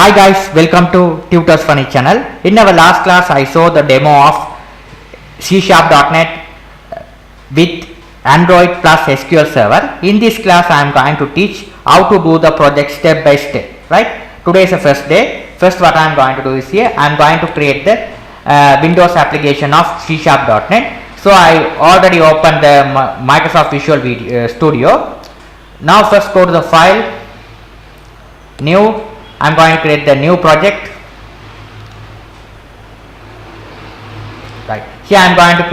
Hi guys, welcome to Tutors Funny channel. In our last class I saw the demo of C#.NET with Android plus SQL Server. In this class I am going to teach how to do the project step by step. Right? Today is the first day. First what I am going to do is here I am going to create the Windows application of C#.NET. So I already opened the Microsoft Visual Studio. Now first go to the file, new. I am going to create the new project. Right here I am going to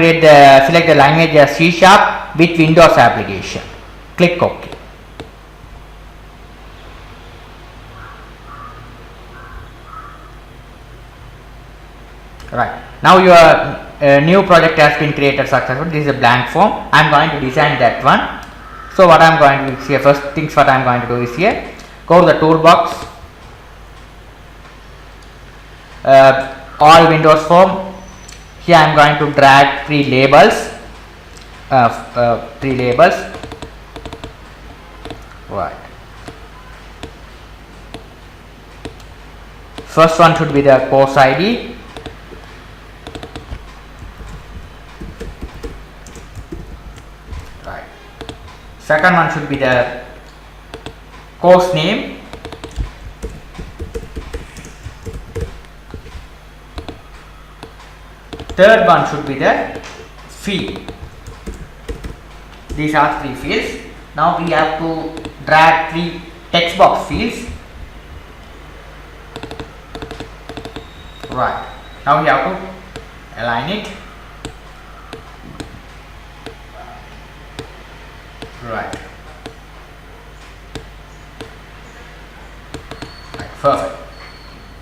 select the language as C# with Windows application. Click OK. Right now your new project has been created successfully. This is a blank form. I am going to design that one. So what I am going to do is here, first things what I am going to do is here, go to the toolbox, all Windows form. Here I am going to drag three labels. Right. First one should be the course ID. Right. Second one should be the course name. Third one should be the field. These are three fields. Now we have to drag three text box fields. Right. Now we have to align it. Right. Perfect.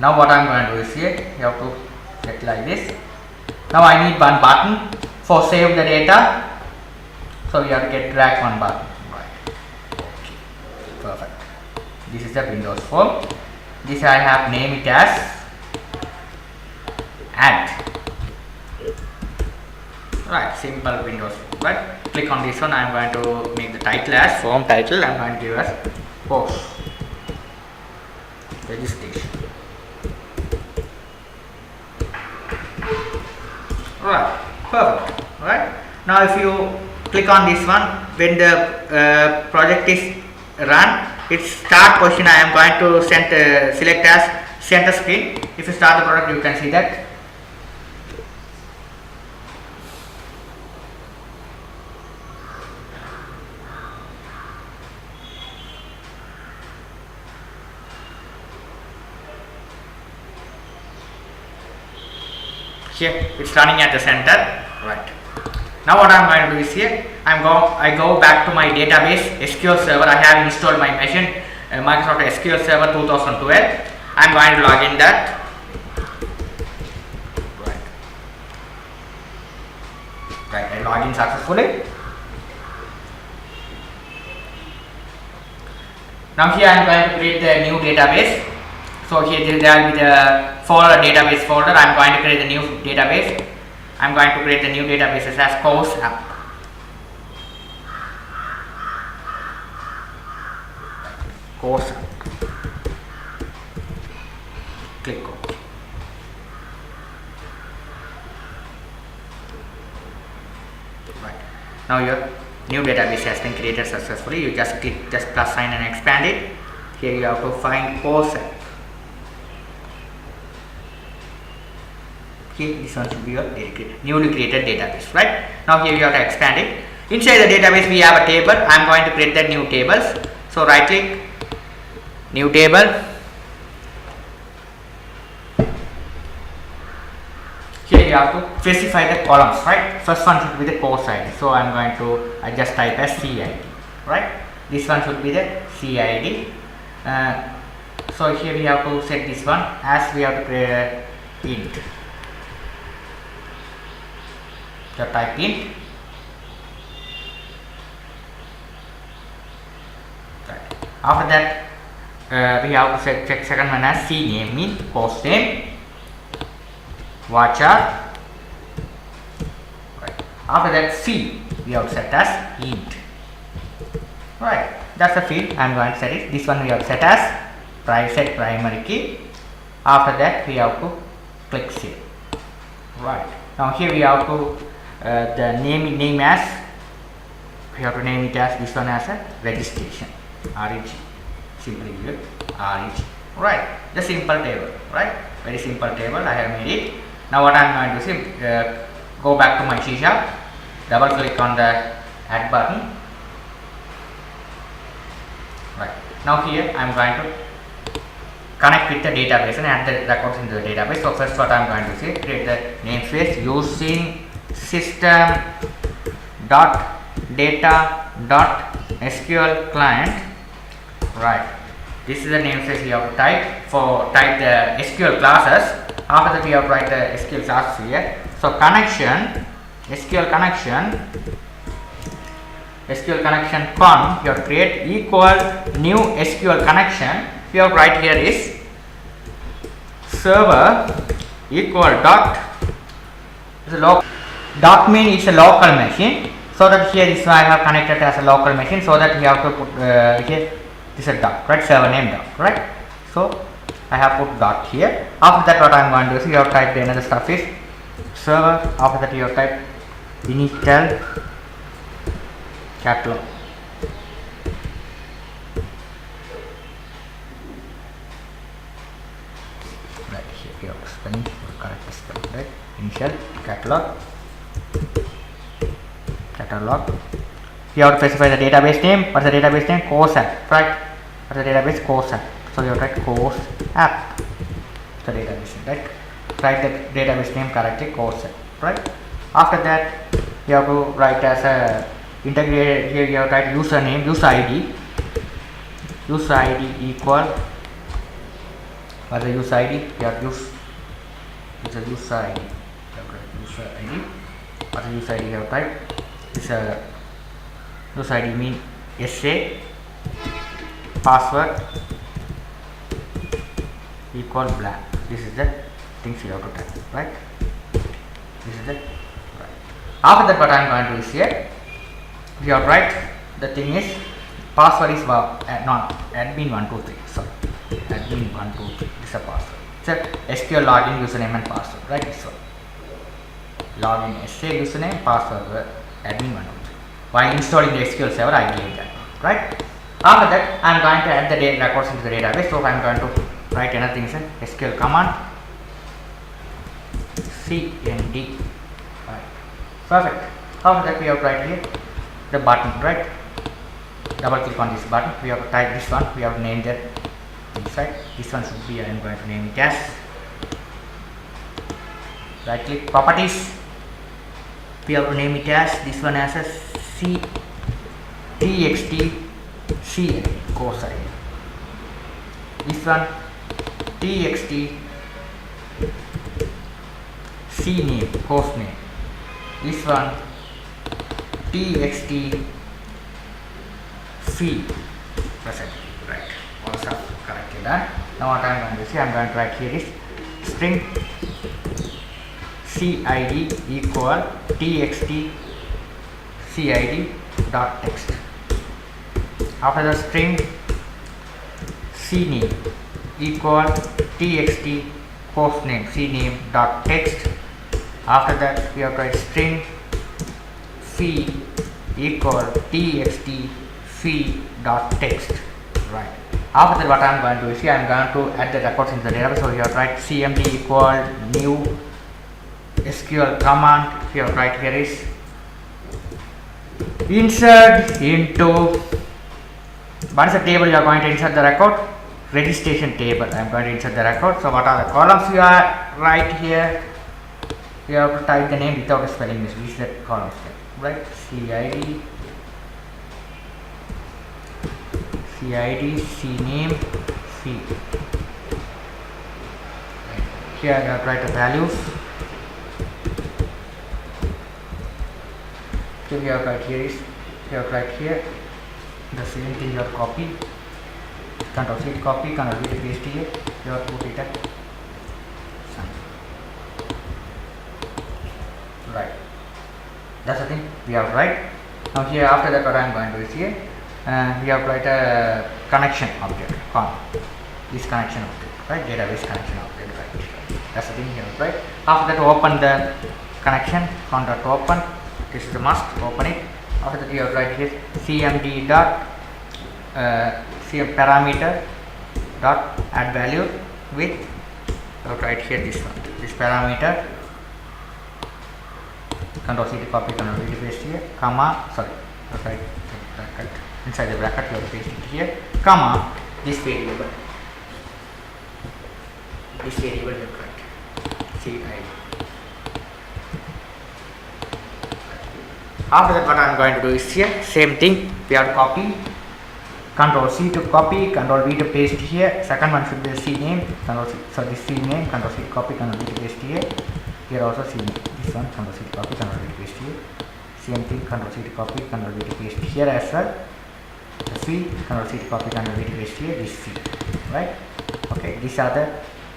Now what I am going to do is here, you have to set like this. Now I need one button for save the data, so we have to drag one button. Right. Okay. Perfect. This is the Windows form. This I have named it as add. Right. Simple Windows form. Right. Click on this one. I am going to make the title as form title. I am going to give as course registration. Right, perfect. Right now if you click on this one, when the project is run, its start position I am going to select as center screen. If you start the product, you can see that. Here it's running at the center. Right. Now what I am going to do is here I go back to my database SQL Server. I have installed my machine Microsoft SQL Server 2012. I am going to log in that. Right. I log in successfully. Now here I am going to create the new database. So here there will be the folder, database folder. I am going to create the new database. I am going to create the new database as course app. Course app. Click OK. Right. Now your new database has been created successfully. You just click plus sign and expand it. Here you have to find course app. Here this one should be your newly created database. Right now here you have to expand it. Inside the database we have a table. I am going to create the new tables. So right click, new table. Here you have to specify the columns. Right, first one should be the course ID. So I am going to just type as CID. Right, this one should be the CID. So here we have to set this one as we have to create a int. So type int. Right. After that we have to check second one as C name, means course name, varchar. Right. After that C we have to set as int. Right, that's the field I am going to set it. This one we have set as set primary key. After that we have to click save. Right, now here we have to the name as, we have to name it as this one as a registration, REG, simply use REG. Right, the simple table, right, very simple table I have made it. Now what I am going to see, go back to my C#, double click on the add button. Right, now here I am going to connect with the database and add the records into the database. So first what I am going to say, create the namespace using system dot data dot SQL client. Right, this is the namespace we have to type the SQL classes. After that we have to write the SQL classes here. So connection, SQL connection con, you have to create equal new SQL connection. We have to write here is server equal dot, dot mean it's a local machine, so that here this one I have connected as a local machine, so that we have to put here this is a dot, right, server name dot, right. So I have put dot here. After that what I am going to do is, you have typed another stuff is server. After that you have typed initial catalog. Right, here we have spelling, correct spelling, right, initial catalog. You have to specify the database name. What is the database name? Course app, right? What is the database? Course app. So you have to write course app, the database name, right? Write the database name correctly, course app, right? After that you have to write as a integrated, here you have to write username, user ID equal, what is the user ID? You have to use, it's a user ID, you have to write user ID. What is the user ID you have to type? It's a user ID mean SA, password equal blank. This is the things you have to type, right? This is the right. After that what I am going to do is here, you have to write the thing is password is not admin123, sorry, admin123, this is a password. It's a SQL login username and password, right? This one, login SA username, password admin123. While installing the SQL Server I gave that, right? After that I am going to add the records into the database. So I am going to write another thing, SQL command cnd, right, perfect. After that we have to write here the button, right, double click on this button, we have to type this one, we have to name that inside. This one should be, I am going to name it as, right click properties, we have to name it as this one as a txt c course ID, this one txt c name, host name, this one txt field present, right, all stuff correctly done. Now what I am going to see, I am going to write here is string cid equal txt cid dot text. After the string cname equal txt host name cname dot text. After that we have to write string fee equal txt fee dot text, right. After that what I am going to do is here, I am going to add the records into the database. So you have to write cmd equal new SQL command, you have to write here is insert into, what is the table you are going to insert the record? Registration table. I am going to insert the record. So what are the columns you are right here? You have to type the name without a spelling mistake. This is the columns, right? CID, CNAME, C. Here you have to write the values. So we have to write here is, you have to write here the same thing you have copy, Ctrl C copy, Ctrl V to paste here, you have to put it at sign. Right, that's the thing we have to write. Now here after that what I am going to do is here, we have to write a connection object, this connection object. right? Database connection object, right? That's the thing here, right? After that, open the connection, contact open. This is the must. Open it. After that, you have write here cmd dot cm parameter dot add value with, right here this one, this parameter. Control C to copy, Control V to paste here, comma, sorry, right, bracket, inside the bracket you have to paste it here, comma, this variable you have write, CI. After that, what I am going to do is here, same thing, we have to copy, Control C to copy, Control V to paste here, second one should be the C name, Control C, so this C name, Control C to copy, Control V to paste here also C name, this one, Control C to copy, Control V to paste here, same thing, Control C to copy, Control V to paste here as well, the C, Control C to copy, Control V to paste here, this C, right? Okay, these are the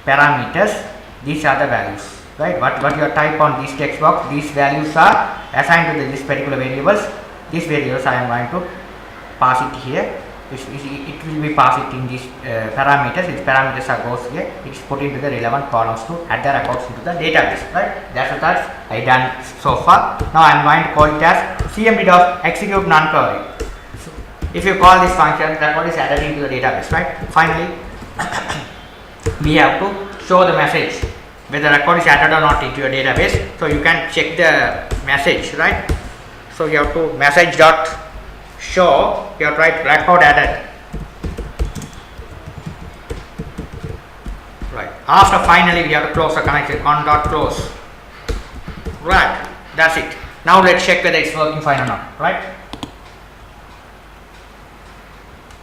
parameters, these are the values, right? What you type on this text box, these values are assigned to this particular variables. These variables I am going to pass it here. It will be passed in these parameters. These parameters are goes here. It is put into the relevant columns to add the records into the database, right? That's what I done so far. Now I am going to call it as cmd dot execute non-query. So if you call this function, record is added into the database, right? Finally, we have to show the message whether record is added or not into your database. So you can check the message, right? So you have to message dot show, you have to write record added, right? After finally we have to close the connection, con dot close, right? That's it. Now let's check whether it's working fine or not, right?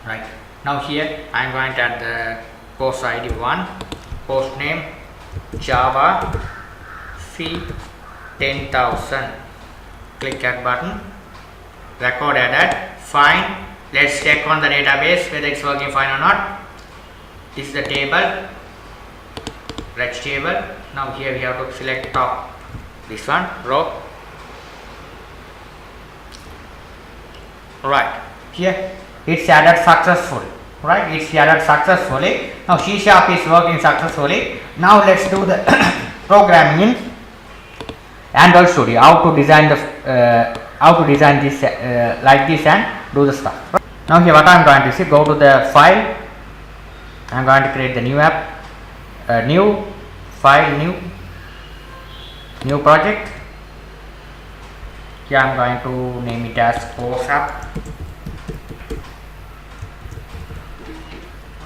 Right. Now here I am going to add the post ID 1, post name Java C 10,000. Click add button. Record added. Fine. Let's check on the database whether it's working fine or not. This is the table. Reg table. Now here we have to select top. This one row. Right. Here it's added successfully. Right. It's added successfully. Now C# is working successfully. Now let's do the programming in Android Studio. How to design this like this and do the stuff. Right. Now here what I am going to see, go to the file. I am going to create the new app, new file, new project. Here I am going to name it as post app.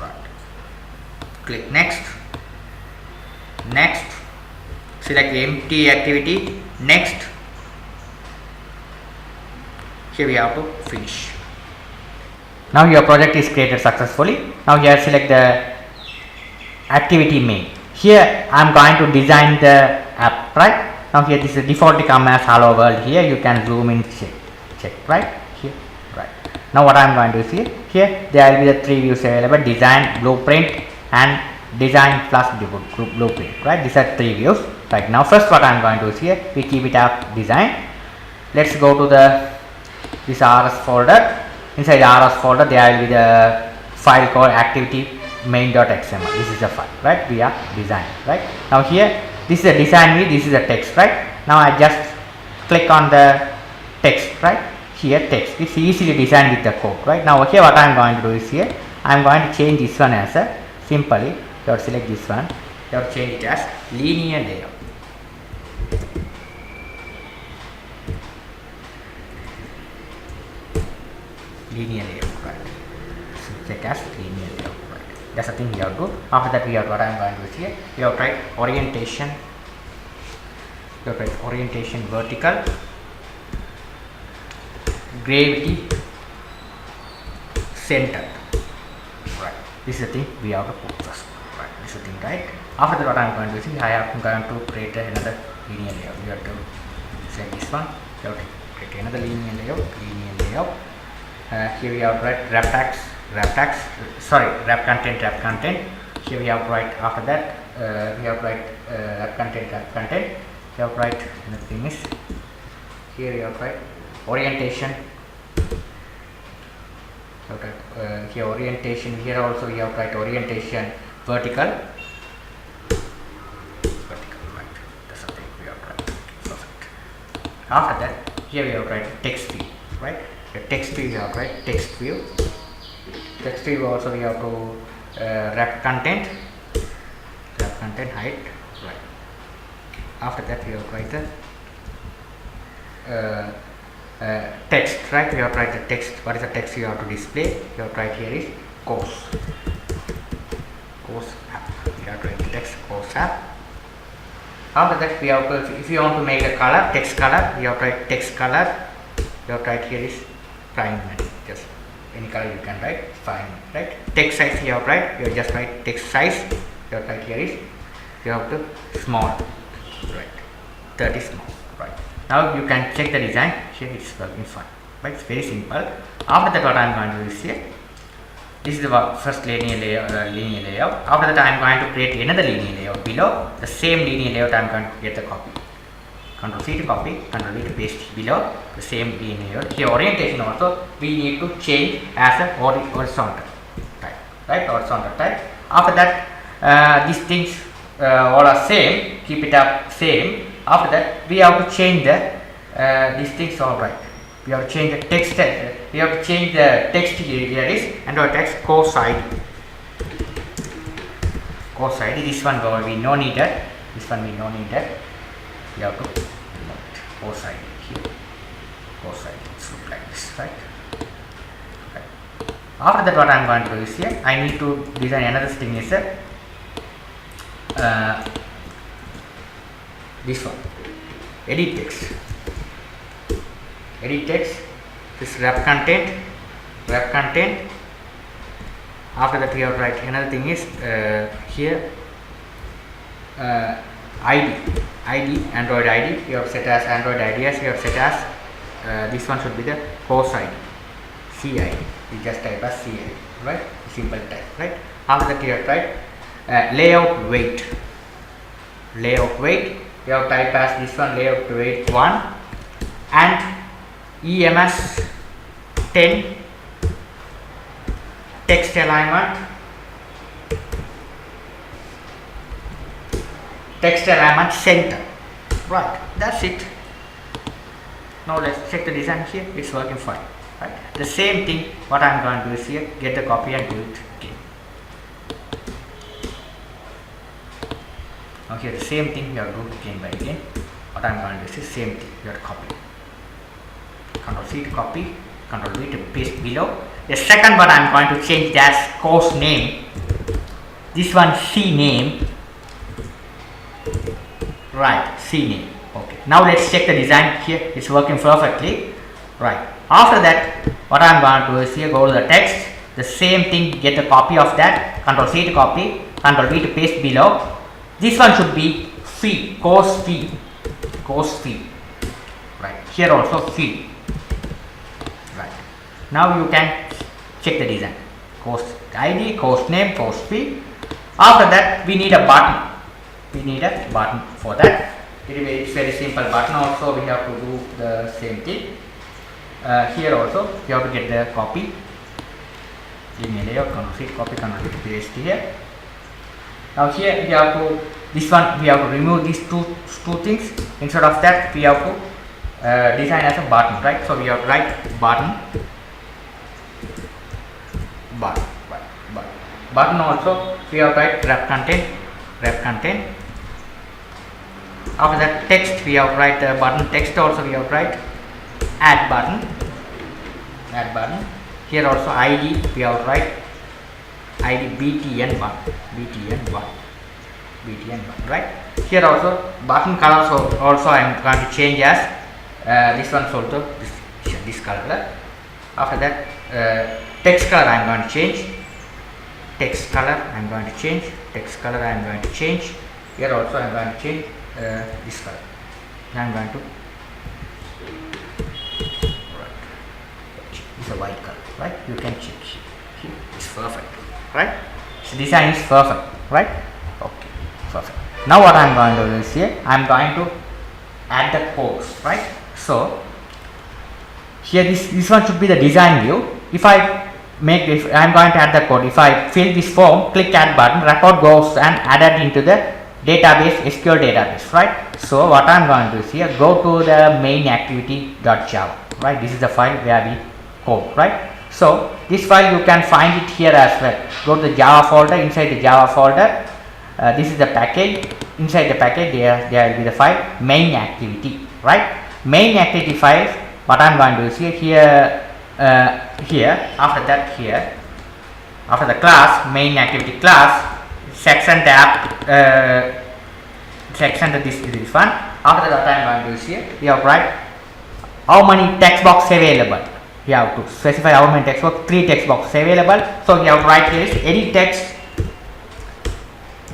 Right. Click next. Next. Select empty activity. Next. Here we have to finish. Now your project is created successfully. Now here select the activity main. Here I am going to design the app, right? Now here this is default come as hello world. Here you can zoom in, check, right? Here, right. Now what I am going to see here, there will be the three views available: design, blueprint, and design plus blueprint, right? These are three views. Right now, first what I am going to see here, we keep it up design. Let's go to this RS folder. Inside the RS folder, there will be the file called activity main.xml. This is the file, right? We are design, right? Now here, this is a design view, this is a text, right? Now I just click on the text, right? Here text, it's easily designed with the code, right? Now here what I am going to do is here, I am going to change this one as a, simply, you have to select this one, you have to change it as linear layout. Linear layout, right? So check as linear layout, right? That's the thing you have to do. After that, we have what I am going to do here. You have to write orientation. You have to write orientation vertical, gravity, center. Right. This is the thing we have to put first. Right. This is the thing, right? After that, what I am going to do is I am going to create another linear layout. You have to select this one. You have to create another linear layout. Here we have to write wrap content. Here we have to write, after that we have to write wrap content. You have to write, another thing is here we have to write orientation. Here orientation, here also we have to write orientation vertical, right. That's the thing we have to write. Perfect. After that, here we have to write text view, right? The text view we have to write text view. Text view also we have to wrap content height, right? After that we have to write the text, right? We have to write the text. What is the text you have to display? You have to write here is course app. You have to write the text course app. After that we have to, if you want to make a color, text color, you have to write text color. You have to write here is primary. Just any color you can write, fine, right? Text size you have to write, you just write text size. You have to write here is, you have to small, right? 30 small, right? Now you can check the design. Here it's working fine, right? It's very simple. After that, what I am going to do is here. This is the first linear layout. After that, I am going to create another linear layout below. The same linear layout I am going to get the copy. Control C to copy, Control V to paste below the same linear layout. Here orientation also we need to change as a horizontal type, right? Horizontal type. After that, these things all are same. Keep it up same. After that, we have to change the these things all right. We have to change the text. We have to change the text here is Android text course ID. Course ID. This one we no needed. This one we no needed. We have to course ID here. Course ID. It's look like this, right? Okay. After that, what I am going to do is here. I need to design another thing is this one. Edit text. Edit text. This wrap content. After that, we have to write another thing is here ID Android ID. You have set as Android ID as you have set as this one should be the course ID, CID. You just type as CID, right? Simple type, right? After that, you have to write layout weight. You have type as this one layout weight 1 and EMS 10 text alignment center, right? That's it. Now let's check the design here. It's working fine, right? The same thing what I'm going to do is here, get the copy and do it again. Now here the same thing you have to do again by again. What I'm going to do is the same thing. You have to copy. Control C to copy, Control V to paste below. The second one I'm going to change that course name. This one C name. Right, C name. Okay. Now let's check the design here. It's working perfectly. Right. After that, what I'm going to do is here, go to the text. The same thing, get a copy of that. Control C to copy, Control V to paste below. This one should be fee, course fee. Right. Here also fee. Right. Now you can check the design. Course ID, course name, course fee. After that, we need a button. For that. It's very simple button. Also, we have to do the same thing. Here also, you have to get the copy. Linear layout, Control C, copy, Control V, paste here. Now here we have to, this one we have to remove these two things. Instead of that, we have to design as a button, right? So we have to write button. Button also we have to write wrap content. After that, text we have to write the button text. Also we have to write add button. Here also ID we have to write ID BTN1, right? Here also button color also I am going to change as this one also this color. After that, text color I am going to change. Text color I am going to change. Here also I am going to change this color. I am going to it's a white color, right? You can check here. It's perfect, right? So design is perfect, right? Okay, perfect. Now what I am going to do is here, I am going to add the course, right? So here this one should be the design view. If I make this, I am going to add the code. If I fill this form, click add button, record goes and added into the database, SQL database, right? So what I am going to do is here, go to the MainActivity.java, right? This is the file where we code, right? So this file you can find it here as well. Go to the Java folder. Inside the Java folder, this is the package. Inside the package there will be the file MainActivity, right? MainActivity files. What I am going to do is here, after that here, after the class MainActivity class, section tab, section this one. After that, what I am going to do is here, we have write how many text box available. You have to specify how many text box. 3 text box available. So you have to write here is any text.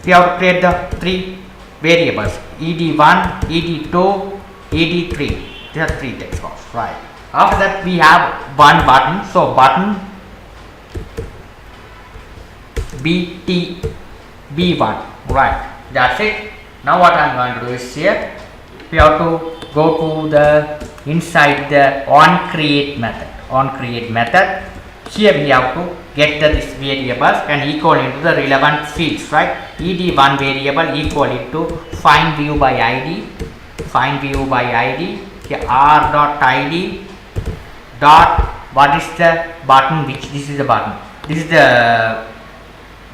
You have to create the 3 variables, ed1, ed2, ed3. These are 3 text box, right? After that we have one button. So button b1, right? That's it. Now what I am going to do is here, we have to go to the inside the onCreate method. Here we have to get this variables and equal into the relevant fields, right? ed1 variable equal into find view by id, here r.id dot, what is the button, which this is the button, this is the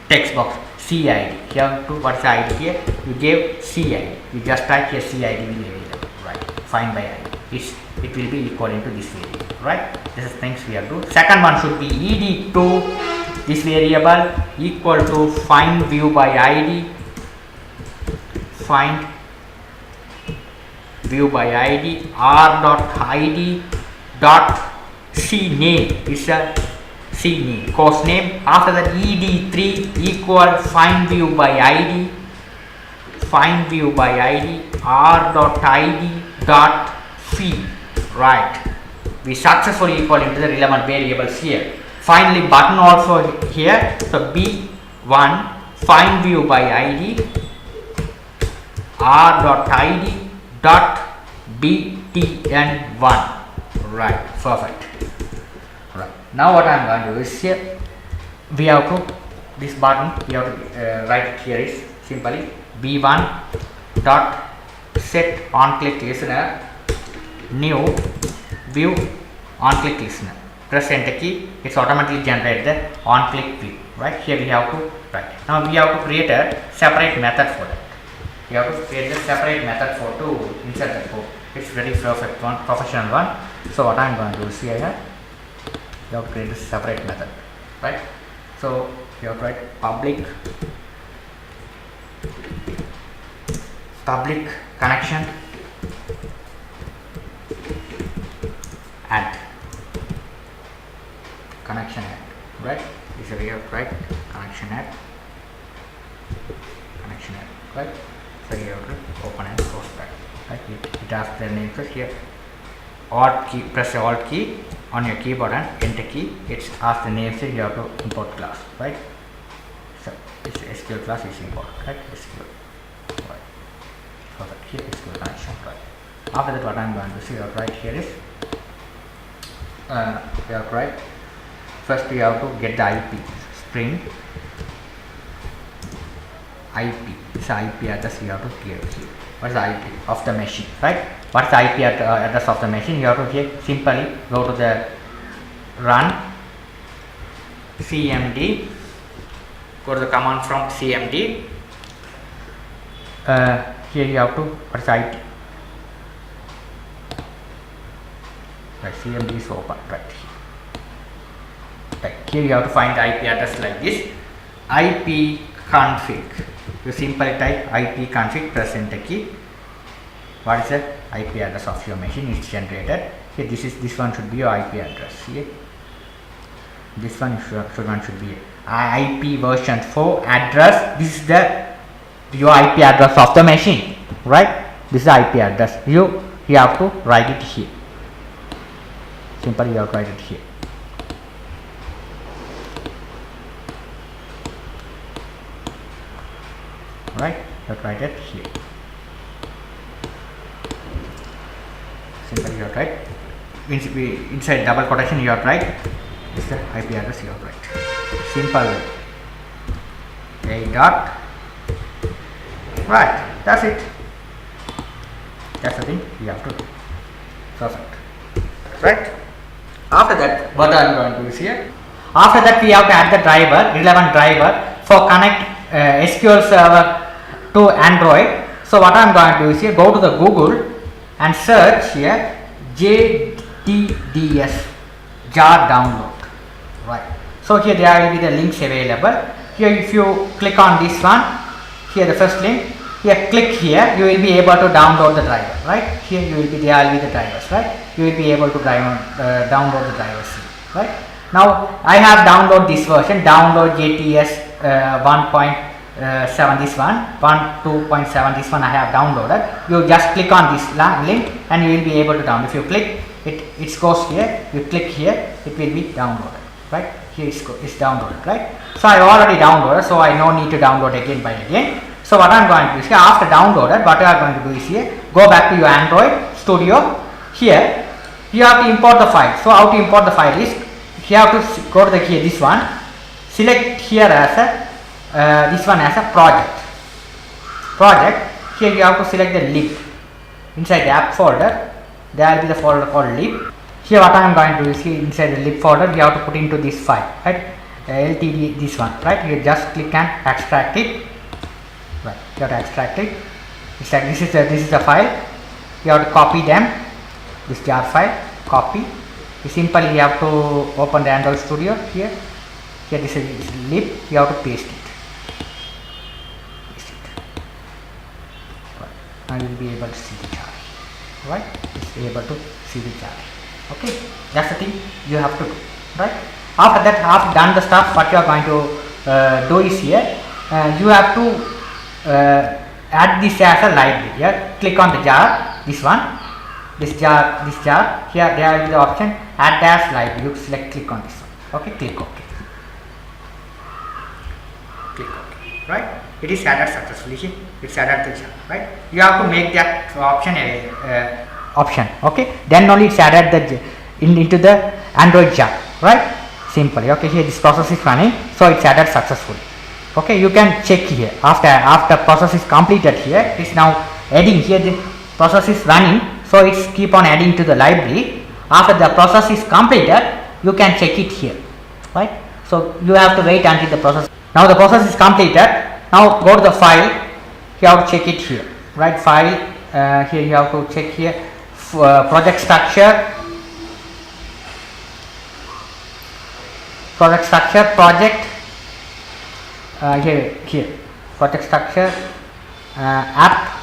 text box, CID. Here to what's the ID here? You gave CID. You just type here CID will be available, right? Find by ID. It will be equal into this variable, right? This is things we have to do. Second one should be ed2, this variable equal to find view by ID, find view by ID r.id dot cname is a cname, course name. After that ed3 equal find view by ID r.id dot field, right? We successfully equal into the relevant variables here. Finally button also here. So b1 find view by ID r.id dot btn1, right? Perfect. Right. Now what I am going to do is here, we have to, this button we have to write it here is simply b1 dot set onClick listener new view onClick listener. Press enter key, it's automatically generate the onClick view, right? Here we have to write. Now we have to create a separate method for that. We have to create a separate method for to insert the code. It's very perfect one, professional one. So what I am going to do is here, you have to create a separate method, right? So you have to write public connection add, right? This is where you have to write connection add, right? So you have to open and close that, right? It asks the name first here. Alt key, press the Alt key on your keyboard and enter key. It's asked the name, so you have to import class, right? So this SQL class is important, right? SQL, right? Perfect. Here SQL connection, right? After that, what I'm going to see right here is we have to write. First, we have to get the IP string IP. This IP address you have to clear here. What is the IP of the machine, right? What is the IP address of the machine? You have to here simply go to the run cmd, go to the command from cmd. Here you have to, what is the IP? Right, cmd is open right here. Right, here you have to find the IP address like this. IP config. You simply type IP config, press enter key. What is the IP address of your machine is generated. Here this one should be your IP address. Here this one should be IP version 4 address. This is your IP address of the machine, right? This is the IP address. You have to write it here. Simply you have to write it here. Right, you have to write it here. Simply you have to write inside double quotation. You have to write This is the IP address you have to write. Simple. A dot. Right. That's it. That's the thing you have to do. Perfect. Right. After that, what I am going to do is here. After that, we have to add the driver, relevant driver for connect SQL Server to Android. So what I am going to do is here, go to the Google and search here JTDS jar download. Right. So here there will be the links available. Here if you click on this one, here the first link, here click here, you will be able to download the driver. Right. Here you will be, there will be the drivers. Right. You will be able to download the drivers. Right. Now I have downloaded this version, download JTS 1.7 this one, 1.2.7 this one I have downloaded. You just click on this link and you will be able to download. If you click it goes here, you click here, it will be downloaded. Right, here it's downloaded. Right, so I already downloaded, so I no need to download again by again. So what I am going to do is here, after downloaded, what you are going to do is here, go back to your Android Studio. Here you have to import the file. So how to import the file is, you have to go to the here, this one, select here as a this one as a project. Here you have to select the lib. Inside the app folder, there will be the folder called lib. Here what I am going to do is here, inside the lib folder, we have to put into this file, right? LTD, this one, right? You just click and extract it. Right, you have to extract it. It's like this is the file. You have to copy them. This jar file, copy. You simply have to open the Android Studio here. Here this is lib. You have to paste it. Now you will be able to see the chart. Right? It's able to see the chart. Okay, that's the thing you have to do. Right? After that, after done the stuff, what you are going to do is here, you have to add this as a library. Here, click on the jar, this one, this jar. Here there will be the option add as library. You select, click on this one. Okay, click OK. Click OK. Right? It is added successfully. Here, it's added the jar. Right? You have to make that option option. Okay, then only it's added the into the Android jar. Right? Simply. Okay, here this process is running, so it's added successfully. Okay, you can check here after process is completed. Here it's now adding. Here the process is running, so it's keep on adding to the library. After the process is completed, you can check it here. Right? So you have to wait until the process. Now the process is completed. Now go to the file. You have to check it here. Right? File. Here you have to check here project structure. Project here project structure, app,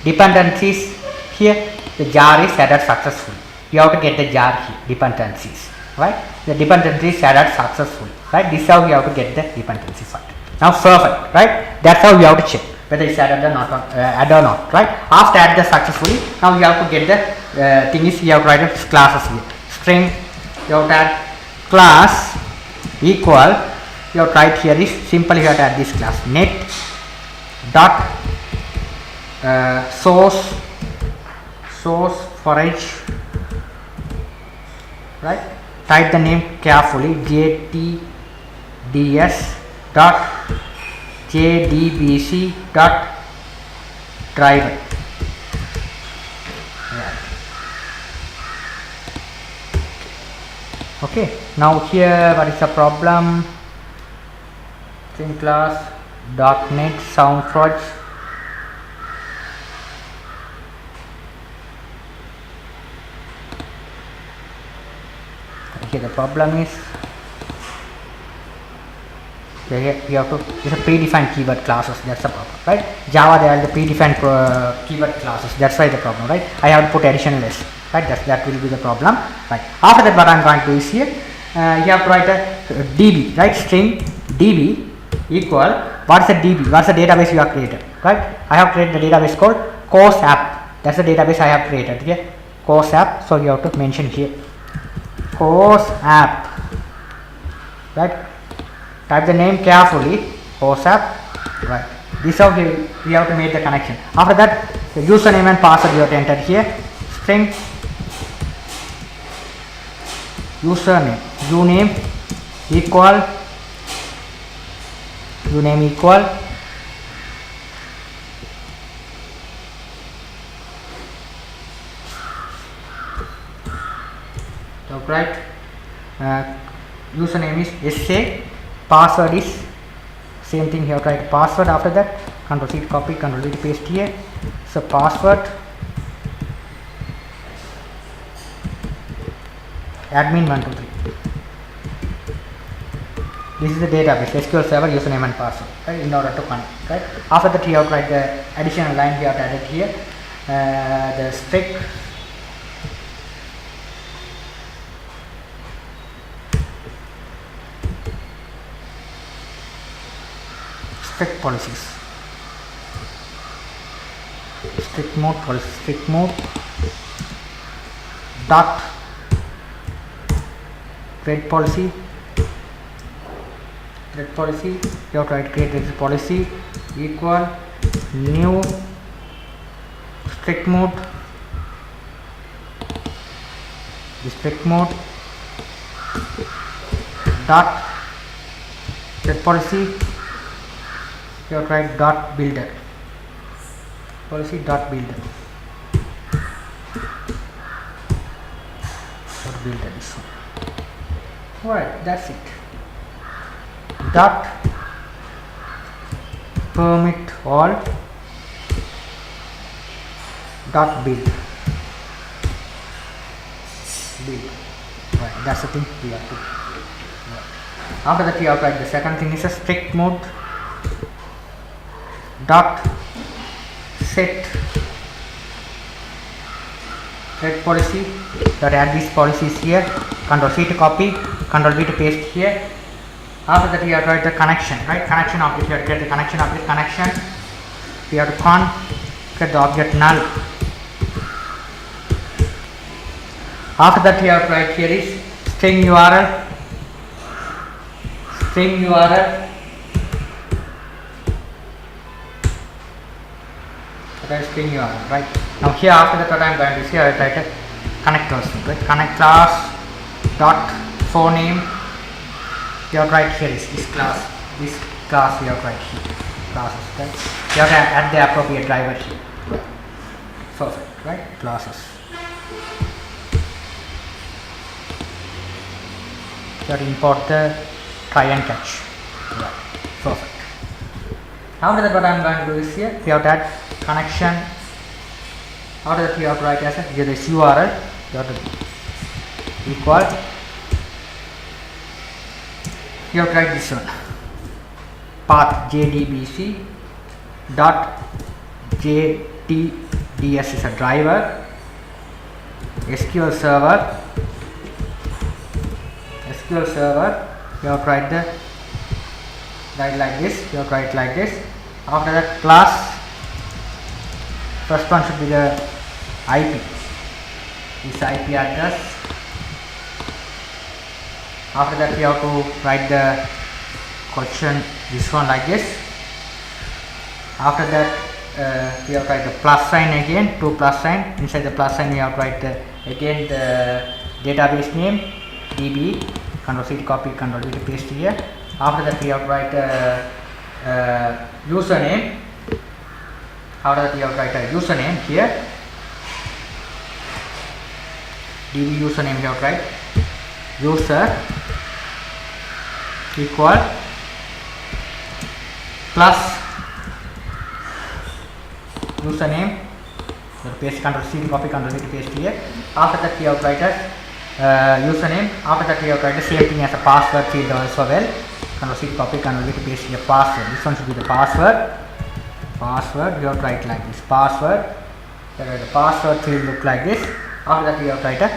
dependencies. Here the jar is added successfully. You have to get the jar here, dependencies. Right? The dependencies added successfully. Right? This is how you have to get the dependency file. Now perfect. Right? That's how you have to check whether it's added or not. Right? After added successfully, now you have to get the thing is you have to write the classes here. String, you have to add class equal, you have to write here is simply you have to add this class net dot source forage. Right? Type the name carefully, JTDS dot JDBC dot driver. Right. Okay, now here what is the problem? String class .NET SoundForge. Here the problem is here you have to, it's a predefined keyword classes. That's the problem, right? Java there are the predefined keyword classes. That's why the problem, right? I have to put additional s. Right, that will be the problem. Right. After that, what I am going to do is here, you have to write a DB, right? String DB equal, what's the DB? What's the database you have created? Right? I have created the database called course app. That's the database I have created here. Course app. So you have to mention here course app. Right? Type the name carefully. Course app. Right. This is how we have to make the connection. After that, the username and password you have to enter here. String username, uname equal right, username is SA, password is same thing here, write password. After that control C copy, control V paste here. So password admin 123. This is the database SQL Server username and password, right, in order to connect, right. After that you have to write the additional line we have added here, the strict policies, strict mode policy, strict mode dot create policy, you have to write create this policy equal new strict mode, dot create policy, you have to write dot builder, policy dot builder, this one. Alright, that's it. Dot permit all dot build. Right, that's the thing we have to. Right. After that, we have to write the second thing is a strict mode dot set policy, that add these policies here, control C to copy, control V to paste here. After that we have to write the connection, right, connection object, we have to get the connection object, we have to get the object null. After that we have to write here is string URL, right. Now here after that what I am going to see, I will write a connectors, right, connect class dot phone name, you have to write here is this class you have to write here, classes, right, you have to add the appropriate driver here, right. Perfect, right, classes, you have to import the try and catch, right. Perfect. After that what I am going to do is here, we have to add connection. After that we have to write as a this URL, you have to equal, you have to write this one, path jdbc dot jdds is a driver, SQL server, you have to write like this, after that class, first one should be the IP, this IP address. After that we have to write the question, this one like this. After that we have to write the plus sign again, 2 plus sign, inside the plus sign we have to write again the database name, db, control C to copy, control V to paste here. After that we have to write username, after that we have to write a username here, db username we have to write user equal plus username, paste, control C to copy, control V to paste here. After that we have to write a username, after that we have to write the same thing as a password field also well, control C to copy, control V to paste here, password, this one should be the password, you have to write like this, password, the password field look like this. After that we have to write a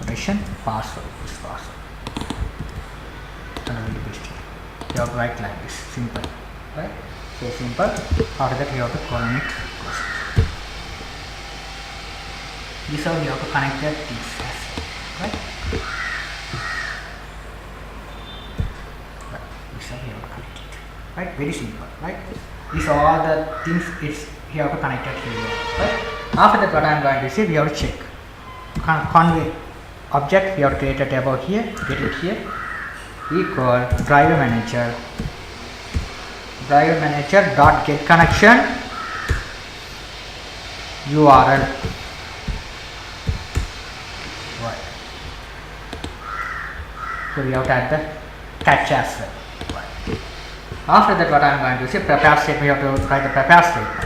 rotation password, this password, control V to paste here, you have to write like this, simple, right, so simple. After that you have to column it, this is how you have to connect the things, right, this is how you have to connect it, right, very simple, right. These are all the things you have to connect it here, right. After that what I am going to say, we have to check convey object, we have to create a table here, get it here, equal driver manager dot get connection URL. Right. So we have to add the catch as well. Right. After that, what I am going to say, prepare statement, we have to write the prepare statement.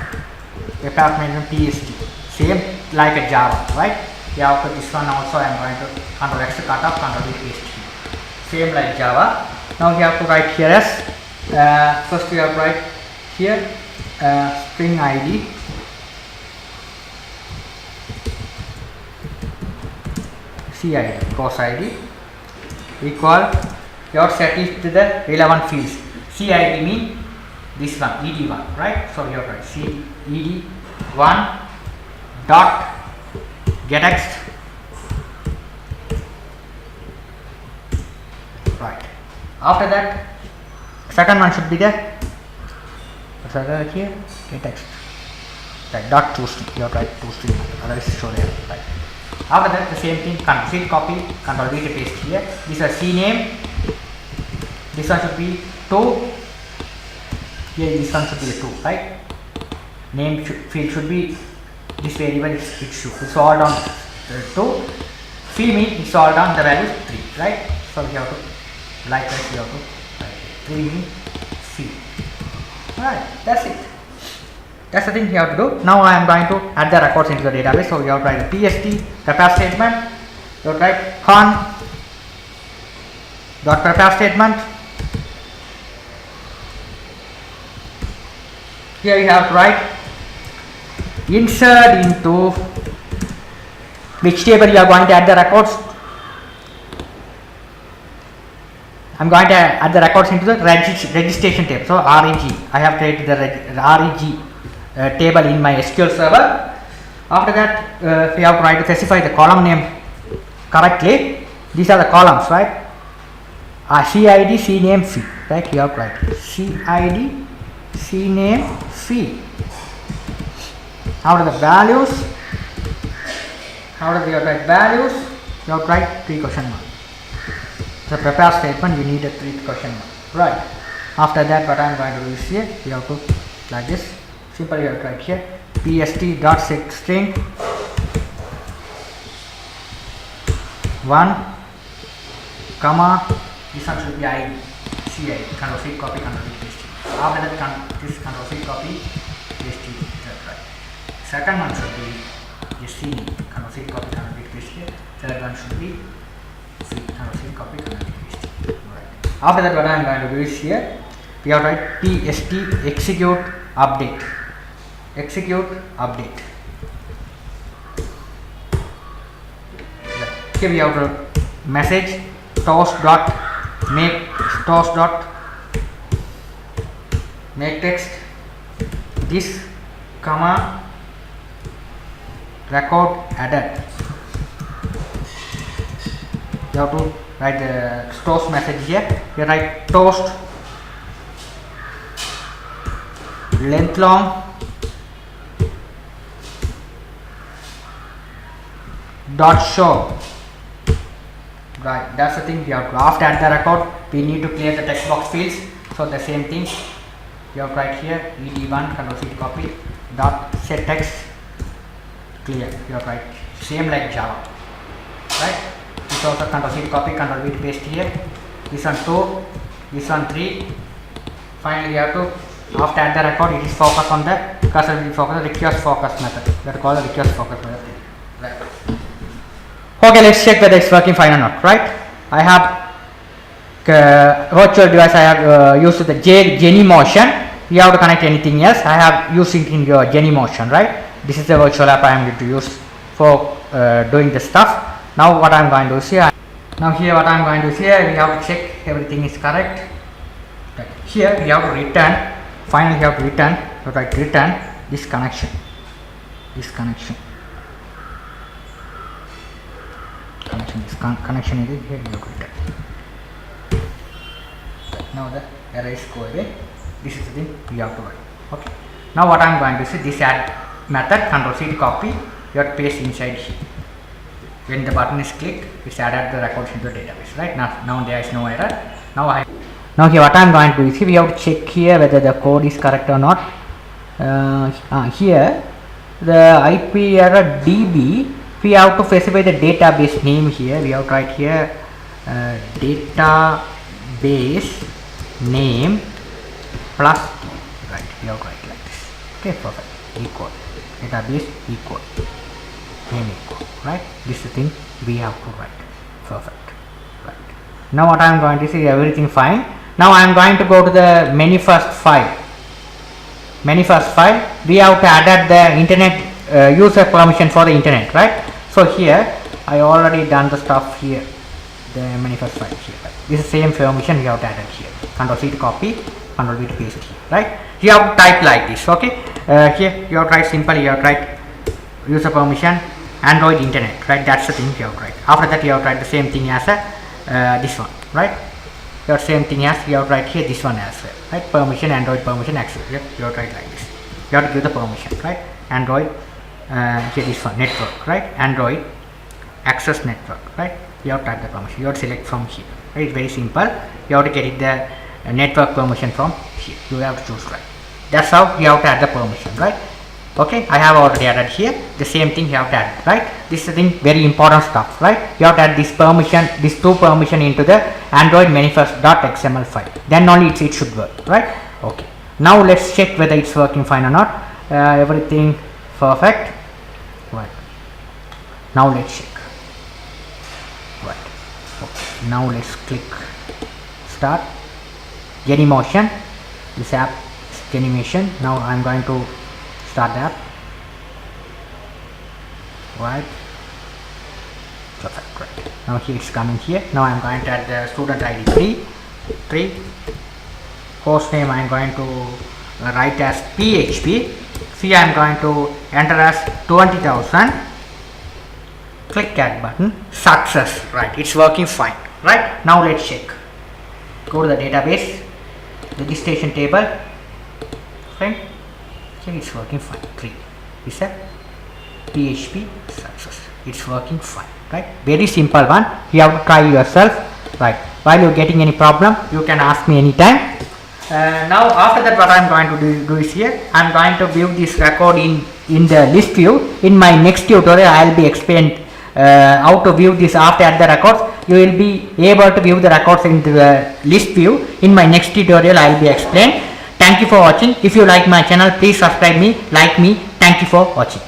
Prepare statement PST, same like a Java, right? Yeah, after this one also I am going to Ctrl X to cut off, Ctrl V paste here. Same like Java. Now we have to write here as first we have to write here string ID CID course ID equal your set it to the relevant fields. CID mean this one ED1, right? So we have to write ED1 dot getText, right. After that, second one should be there. Here getText, right? Dot toString. You have to write toString, otherwise show there, right? After that, the same thing. Control copy, Control V to paste here. This is C name. This one should be 2. Here, this one should be 2, right? Name field should be this variable. It's all down 2. Fee mean it's all down the value 3, right? So we have to likewise we have to write 3 mean fee. Alright, that's it. That's the thing you have to do. Now I am going to add the records into the database. So you have to write the PST prepare statement. You have to write con dot prepare statement. Here you have to write insert into which table you are going to add the records. I am going to add the records into the registration table. So REG, I have created the REG table in my SQL Server. After that, we have to try to specify the column name correctly. These are the columns, right? CID, CNAME, fee, right? You have to write CID, CNAME, fee. After the values, after we have to write values, you have to write 3 question mark. The prepare statement, you need a 3 question mark, right? After that, what I am going to do is here, we have to like this. Simply you have to write here PST dot set string 1 comma this one should be ID CID. Control C copy, Control V paste. After that, this Control C copy paste it. Right. Second one should be this C name. Control C copy, Control V paste here. Third one should be C. Control C copy, Control V paste. Right. After that, what I am going to do is here we have to write PST execute update. Execute update. Here we have to message toast dot make text this comma record added. You have to write the toast message here. You write toast length long dot show, right? That's the thing. You have to after add the record, we need to clear the text box fields. So the same thing you have to write here ed1 Control C copy dot set text clear. You have to write same like Java, right? This also Control C copy, Control V paste here. This one 2, this one 3. Finally you have to after add the record, it is focus on the cursor will focus on the request focus method. That is called the request focus method, right? Okay, let's check whether it's working fine or not, right? I have virtual device. I have used the Genymotion. You have to connect anything else. I have used it in your Genymotion, right? This is the virtual app I am going to use for doing this stuff. Now what I am going to do here. Now here what I am going to do here, we have to check everything is correct. Right. Here we have to return. Finally, you have to return. Right, return this connection. This connection. Connection is here. You have to return. Now the error is go away. This is the thing you have to write. Okay. Now what I am going to say, this add method Control C copy. You have to paste inside here. when the button is clicked, it's added the records into the database, right? Now there is no error. Now here what I am going to do is we have to check here whether the code is correct or not. Here the IP error DB, we have to specify the database name here. We have to write here database name plus T, right? We have to write like this. Okay, perfect. Equal database equal name equal, right? This is the thing we have to write. Perfect. Right. Now what I am going to see, everything fine. Now I am going to go to the manifest file. Manifest file, we have to add the internet user permission for the internet, right? So here I already done the stuff here, the manifest file here, right? This is same permission we have to add it here. Control C to copy, Control V to paste here, right? You have to type like this, okay? Here you have to write simple, you have to write user permission Android internet, right? That's the thing you have to write. After that you have to write the same thing as this one, right? Your same thing as you have to write here this one as well, right? Permission Android permission access, you have to write like this. You have to give the permission, right? Android here this one network, right? Android access network, right? You have to type the permission. You have to select from here, right? It's very simple. You have to get it the network permission from here. You have to choose, right? That's how you have to add the permission, right? Okay, I have already added here. The same thing you have to add, right? This is the thing, very important stuff, right? You have to add this permission, these two permission into the Android manifest.xml file. Then only it should work, right? Okay. Now let's check whether it's working fine or not. Everything perfect, right? Now let's check, right? Okay. Now let's click start. Genymotion. This app is Genymotion. Now I'm going to start the app, right? Perfect, right? Now here it's coming here. Now I'm going to add the student ID 3. Host name I'm going to write as PHP. See, I'm going to enter as 20,000. Click add button. Success, right? It's working fine, right? Now let's check. Go to the database, registration table, fine. Okay, it's working fine. 3 is a PHP success. It's working fine, right? Very simple one. You have to try yourself, right? While you're getting any problem, you can ask me anytime. Now after that, what I'm going to do is here, I'm going to view this record in the list view. In my next tutorial, I'll be explained how to view this after add the records. You will be able to view the records in the list view. In my next tutorial, I'll be explained. Thank you for watching. If you like my channel, please subscribe me, like me. Thank you for watching.